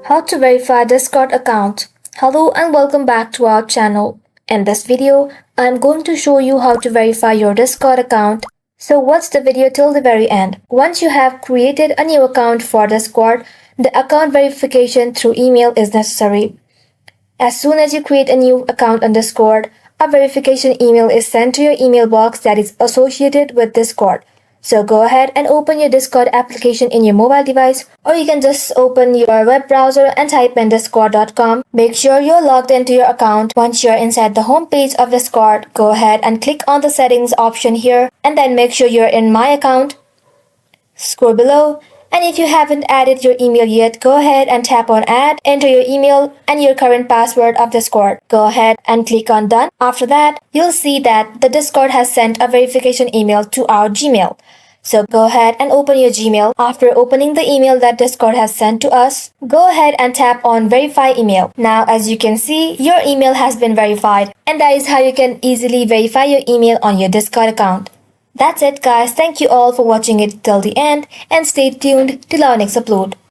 How to verify Discord account. Hello and welcome back to our channel. In this video, I am going to show you how to verify your Discord account. So watch the video till the very end. Once you have created a new account for Discord, the account verification through email is necessary. As soon as you create a new account on Discord, a verification email is sent to your email box that is associated with Discord. So go ahead and open your Discord application in your mobile device, or you can just open your web browser and type in discord.com. Make sure you're logged into your account. Once you're inside the home page of Discord, go ahead and click on the settings option here and then make sure you're in my account. Scroll below, and if you haven't added your email yet, go ahead and tap on add, enter your email and your current password of Discord. Go ahead and click on done. After that, you'll see that the Discord has sent a verification email to our Gmail. So go ahead and open your Gmail. After opening the email that Discord has sent to us, go ahead and tap on verify email. Now as you can see, your email has been verified, and that is how you can easily verify your email on your Discord account. That's it guys, thank you all for watching it till the end and stay tuned till our next upload.